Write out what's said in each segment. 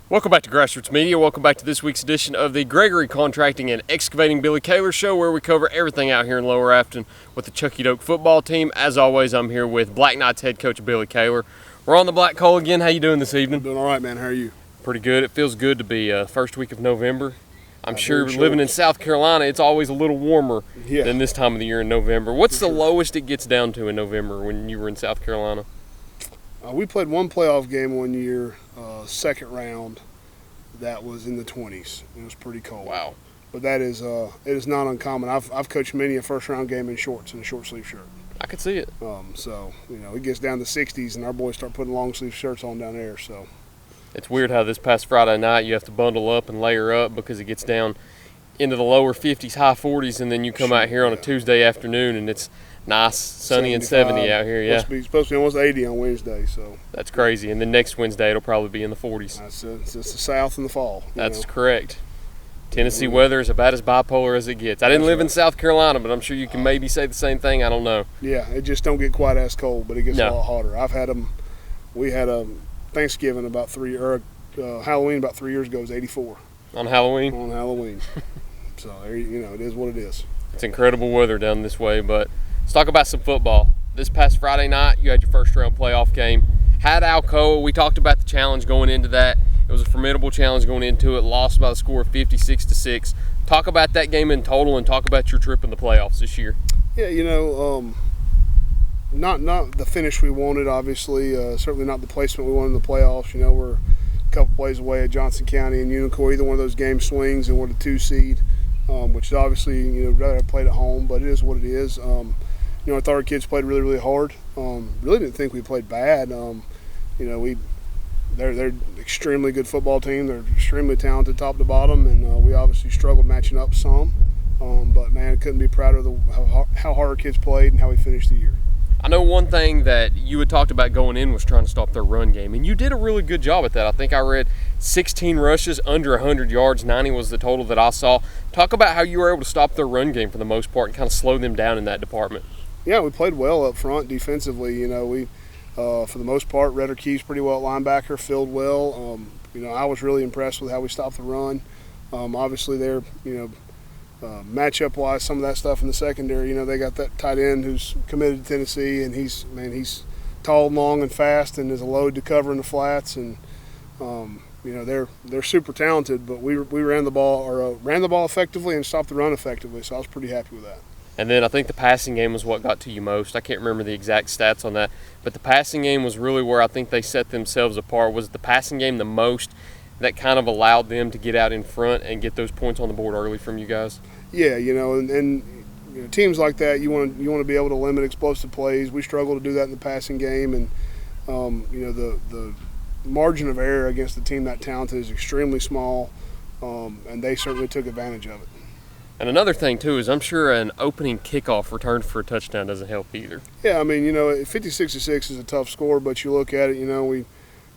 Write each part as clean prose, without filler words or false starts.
Welcome back to Grassroots Media. Welcome back to this week's edition of the Gregory Contracting and Excavating Billy Kaylor Show, where we cover everything out here in Lower Afton with the Chuckey-Doak football team. As always, I'm here with Black Knights head coach Billy Kaylor. We're on the Black Hole again. How you doing this evening? Doing all right, man. How are you? Pretty good. It feels good to be first week of November. I'm sure living in South Carolina, it's always a little warmer than this time of the year in November. What's the lowest it gets down to in November when you were in South Carolina? We played one playoff game one year, second round. That was in the 20s. It was pretty cold. Wow. But that is it is not uncommon. I've coached many a first round game in shorts and a short sleeve shirt. I could see it. So it gets down to 60s and our boys start putting long sleeve shirts on down there. So it's weird how this past Friday night you have to bundle up and layer up because it gets down into the lower 50s, high 40s, and then you come out here on a Tuesday afternoon and it's nice, sunny and 70 out here. Yeah, it's supposed to be almost 80 on Wednesday. So that's crazy. And then next Wednesday it'll probably be in the 40s. It's the South in the fall. That's correct. Tennessee weather is about as bipolar as it gets. I didn't live in South Carolina, but I'm sure you can maybe say the same thing. I don't know. Yeah, it just don't get quite as cold, but it gets a lot hotter. I've had them. We had a Thanksgiving Halloween about 3 years ago. It was 84 on Halloween. On Halloween. So it is what it is. It's incredible weather down this way, but let's talk about some football. This past Friday night, you had your first round playoff game. Had Alcoa. We talked about the challenge going into that. It was a formidable challenge going into it. Lost by the score of 56-6. Talk about that game in total and talk about your trip in the playoffs this year. Yeah, not the finish we wanted, obviously. Certainly not the placement we wanted in the playoffs. We're a couple plays away at Johnson County and Unicoi. Either one of those games swings and we're the 2 seed, which is obviously, rather have played at home, but it is what it is. I thought our kids played really, really hard. Really didn't think we played bad. They're extremely good football team. They're extremely talented top to bottom, and we obviously struggled matching up some. But man, couldn't be prouder of how hard our kids played and how we finished the year. I know one thing that you had talked about going in was trying to stop their run game, and you did a really good job at that. I think I read 16 rushes, under 100 yards, 90 was the total that I saw. Talk about how you were able to stop their run game for the most part and kind of slow them down in that department. Yeah, we played well up front defensively. We, for the most part, read our keys pretty well at linebacker, filled well. I was really impressed with how we stopped the run. Obviously, they're, matchup-wise, some of that stuff in the secondary. They got that tight end who's committed to Tennessee, and he's tall, long, and fast, and is a load to cover in the flats. And they're super talented, but we ran the ball effectively and stopped the run effectively. So I was pretty happy with that. And then I think the passing game was what got to you most. I can't remember the exact stats on that, but the passing game was really where I think they set themselves apart. Was the passing game the most that kind of allowed them to get out in front and get those points on the board early from you guys? Yeah, and teams like that, you want to be able to limit explosive plays. We struggle to do that in the passing game, and the margin of error against a team that talented is extremely small, and they certainly took advantage of it. And another thing, too, is I'm sure an opening kickoff return for a touchdown doesn't help either. Yeah, 56-6 is a tough score, but you look at it, we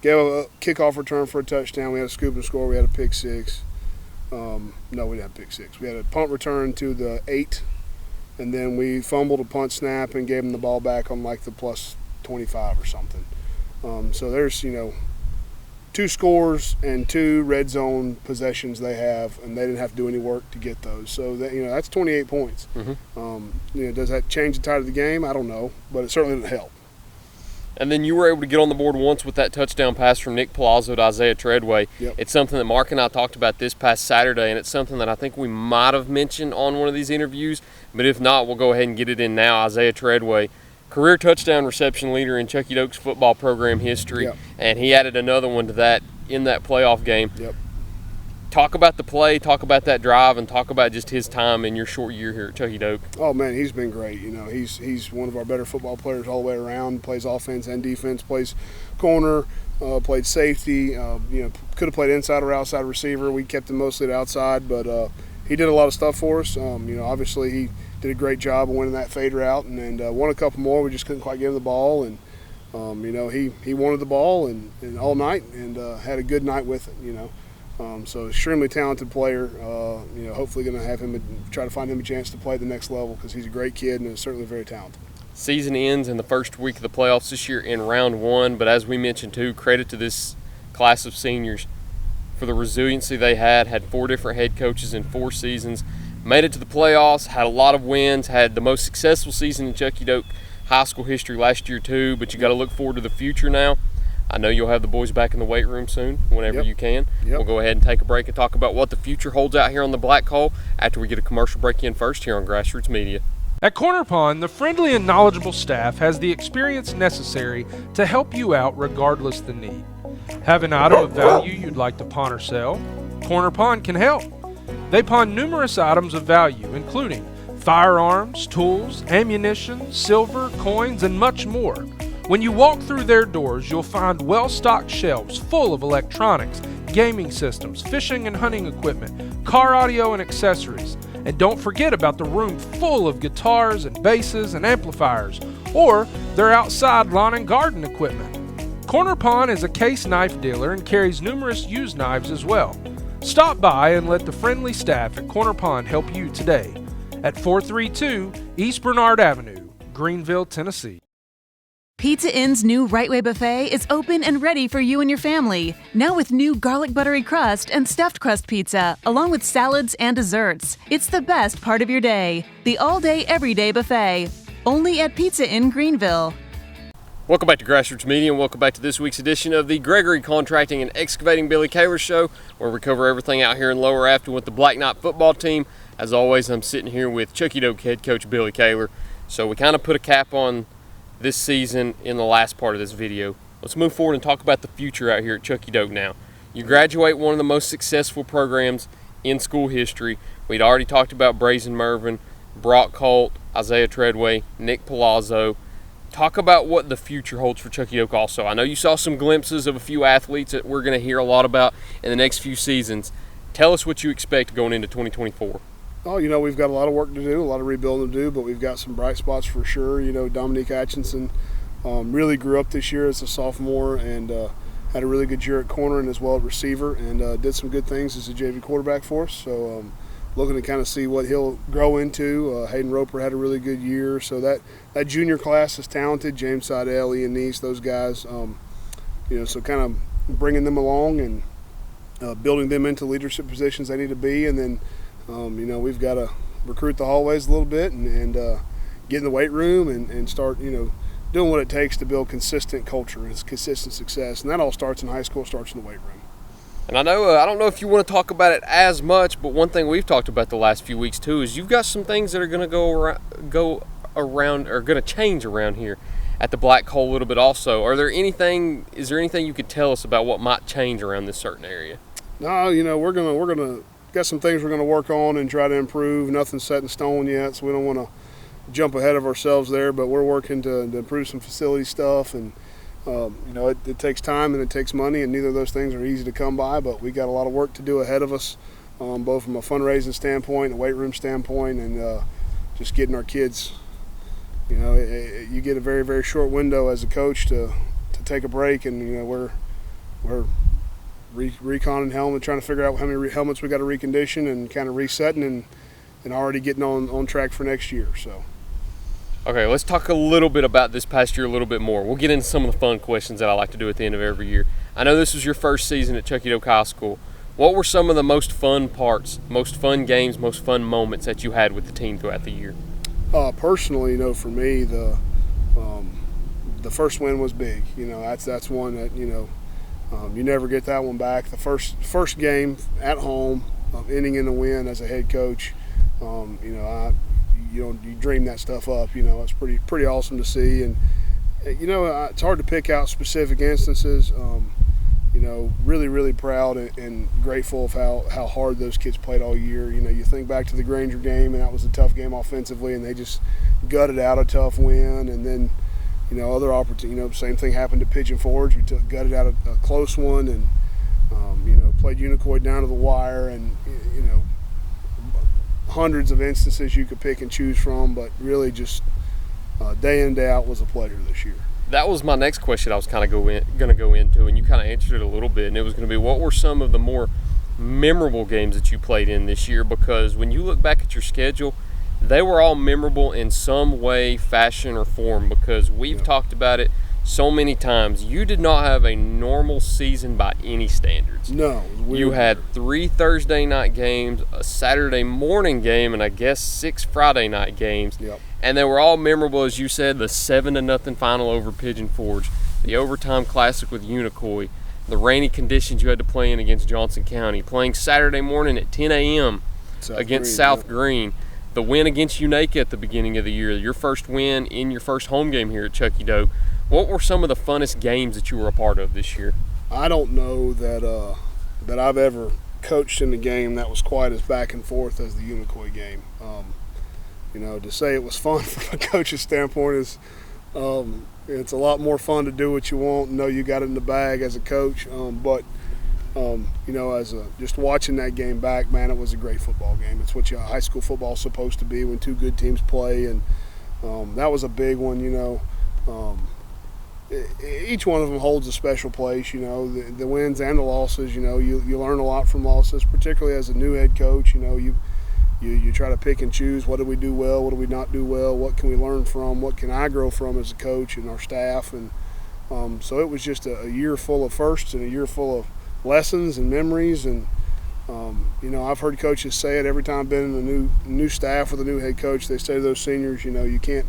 gave a kickoff return for a touchdown. We had a scoop and score. We had a pick six. No, we didn't have pick six. We had a punt return to the 8, and then we fumbled a punt snap and gave them the ball back on like the plus 25 or something. So there's, 2 scores and 2 red zone possessions they have, and they didn't have to do any work to get those. So that, that's 28 points. Mm-hmm. Does that change the tide of the game? I don't know, but it certainly didn't help. And then you were able to get on the board once with that touchdown pass from Nick Palazzo to Isaiah Treadway. Yep. It's something that Mark and I talked about this past Saturday, and it's something that I think we might have mentioned on one of these interviews, but if not, we'll go ahead and get it in now. Isaiah Treadway, career touchdown reception leader in Chuckey-Doak's football program history, and he added another one to that in that playoff game. Yep. Talk about the play, talk about that drive, and talk about just his time in your short year here at Chuckey-Doak. Oh, man, he's been great. He's one of our better football players all the way around, plays offense and defense, plays corner, played safety, could have played inside or outside receiver. We kept him mostly at outside, but he did a lot of stuff for us. Obviously he did a great job of winning that fade route and won a couple more. We just couldn't quite give him the ball, and he wanted the ball and all night and had a good night with it. So extremely talented player. Hopefully going to have him try to find him a chance to play at the next level because he's a great kid and is certainly very talented. Season ends in the first week of the playoffs this year in round 1, but as we mentioned too, credit to this class of seniors. for the resiliency they had 4 different head coaches in 4 seasons, made it to the playoffs, had a lot of wins, had the most successful season in Chuckey-Doak high school history last year too, but you got to look forward to the future now. I know you'll have the boys back in the weight room soon, whenever you can. We'll go ahead and take a break and talk about what the future holds out here on the Black Hole after we get a commercial break in first here on Grassroots Media. At Corner Pond, the friendly and knowledgeable staff has the experience necessary to help you out regardless the need. Have an item of value you'd like to pawn or sell? Corner Pond can help. They pawn numerous items of value, including firearms, tools, ammunition, silver, coins, and much more. When you walk through their doors, you'll find well-stocked shelves full of electronics, gaming systems, fishing and hunting equipment, car audio and accessories. And don't forget about the room full of guitars and basses and amplifiers, or their outside lawn and garden equipment. Corner Pond is a case knife dealer and carries numerous used knives as well. Stop by and let the friendly staff at Corner Pond help you today at 432 East Bernard Avenue, Greenville, Tennessee. Pizza Inn's new Right Way Buffet is open and ready for you and your family. Now with new garlic buttery crust and stuffed crust pizza, along with salads and desserts. It's the best part of your day. The all-day, everyday buffet. Only at Pizza Inn Greenville. Welcome back to Grassroots Media, and welcome back to this week's edition of the Gregory Contracting and Excavating Billy Kaylor Show, where we cover everything out here in Lower Afton with the Black Knight football team. As always, I'm sitting here with Chuckey-Doak head coach Billy Kaylor. So we kind of put a cap on this season in the last part of this video. Let's move forward and talk about the future out here at Chuckey-Doak now. You graduate one of the most successful programs in school history. We'd already talked about Brazen Mervyn, Brock Holt, Isaiah Treadway, Nick Palazzo. Talk about what the future holds for Chuckey-Doak also. I know you saw some glimpses of a few athletes that we're going to hear a lot about in the next few seasons. Tell us what you expect going into 2024. Oh, we've got a lot of work to do, a lot of rebuilding to do, but we've got some bright spots for sure. Dominique Atchison really grew up this year as a sophomore and had a really good year at corner and as well at receiver, and did some good things as a JV quarterback for us. So looking to kind of see what he'll grow into. Hayden Roper had a really good year. So that junior class is talented. James Seidel, Ian Neese, those guys. So kind of bringing them along and building them into leadership positions they need to be, and then we've got to recruit the hallways a little bit and get in the weight room and start, doing what it takes to build consistent culture and consistent success. And that all starts in high school, starts in the weight room. And I know, I don't know if you want to talk about it as much, but one thing we've talked about the last few weeks too is you've got some things that are going to go around or going to change around here at the Black Hole a little bit also. Is there anything you could tell us about what might change around this certain area? No, we're gonna got some things we're going to work on and try to improve. Nothing's set in stone yet, so we don't want to jump ahead of ourselves there, but we're working to improve some facility stuff, and it takes time and it takes money, and neither of those things are easy to come by, but we got a lot of work to do ahead of us, both from a fundraising standpoint, a weight room standpoint, and just getting our kids, you get a very, very short window as a coach to take a break, and we're reconning helmet, trying to figure out how many helmets we got to recondition and kind of resetting and already getting on track for next year. So, okay, let's talk a little bit about this past year a little bit more. We'll get into some of the fun questions that I like to do at the end of every year. I know this was your first season at Chuckey-Doak High School. What were some of the most fun parts, most fun games, most fun moments that you had with the team throughout the year? Personally, for me, the first win was big. That's one that you never get that one back. The first game at home, ending in a win as a head coach, you dream that stuff up. It's pretty awesome to see, and it's hard to pick out specific instances. Really, really proud and grateful of how hard those kids played all year. You think back to the Granger game, and that was a tough game offensively, and they just gutted out a tough win, and then. Other opportunity. Same thing happened at Pigeon Forge. We gutted out a close one, and played Unicoi down to the wire, and hundreds of instances you could pick and choose from. But really, just day in day out was a pleasure this year. That was my next question. I was kind of going to go into, and you kind of answered it a little bit. And it was going to be, what were some of the more memorable games that you played in this year? Because when you look back at your schedule, they were all memorable in some way, fashion, or form, because we've talked about it so many times. You did not have a normal season by any standards. No, it was weird. You had 3 Thursday night games, a Saturday morning game, and I guess 6 Friday night games. Yep. And they were all memorable, as you said, the 7-0 final over Pigeon Forge, the overtime classic with Unicoi, the rainy conditions you had to play in against Johnson County, playing Saturday morning at 10 a.m. against South Green, the win against Unaka at the beginning of the year, your first win in your first home game here at Chuckey-Doak. What were some of the funnest games that you were a part of this year? I don't know that I've ever coached in a game that was quite as back and forth as the Unicoi game. To say it was fun from a coach's standpoint is it's a lot more fun to do what you want and know you got it in the bag as a coach. Just watching that game back, man, it was a great football game. It's what high school football is supposed to be when two good teams play, and that was a big one. Each one of them holds a special place. The wins and the losses. You learn a lot from losses, particularly as a new head coach. You try to pick and choose. What do we do well? What do we not do well? What can we learn from? What can I grow from as a coach and our staff? And so it was just a year full of firsts and a year full of lessons and memories. And I've heard coaches say it every time I've been in a new staff with a new head coach. They say to those seniors, you can't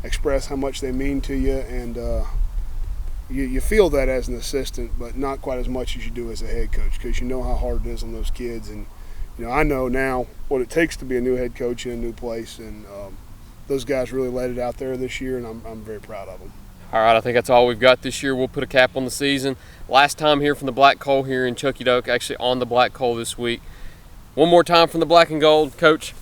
express how much they mean to you, and you feel that as an assistant, but not quite as much as you do as a head coach, because you know how hard it is on those kids. And I know now what it takes to be a new head coach in a new place, and those guys really let it out there this year, and I'm very proud of them. All right, I think that's all we've got this year. We'll put a cap on the season. Last time here from the Black Coal here in Chuckey-Doak, actually on the Black Coal this week. One more time from the Black and Gold. Coach,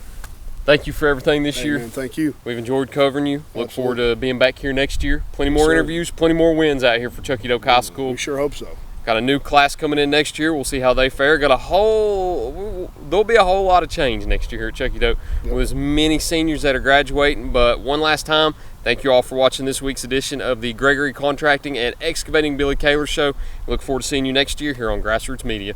thank you for everything this year. Man, thank you. We've enjoyed covering you. Look Absolutely. forward to being back here next year. Plenty more interviews, plenty more wins out here for Chuckey-Doak High School. We sure hope so. Got a new class coming in next year. We'll see how they fare. There'll be a whole lot of change next year here at Chuckey-Doak with as many seniors that are graduating. But one last time, thank you all for watching this week's edition of the Gregory Contracting and Excavating Billy Kaylor Show. We look forward to seeing you next year here on Grassroots Media.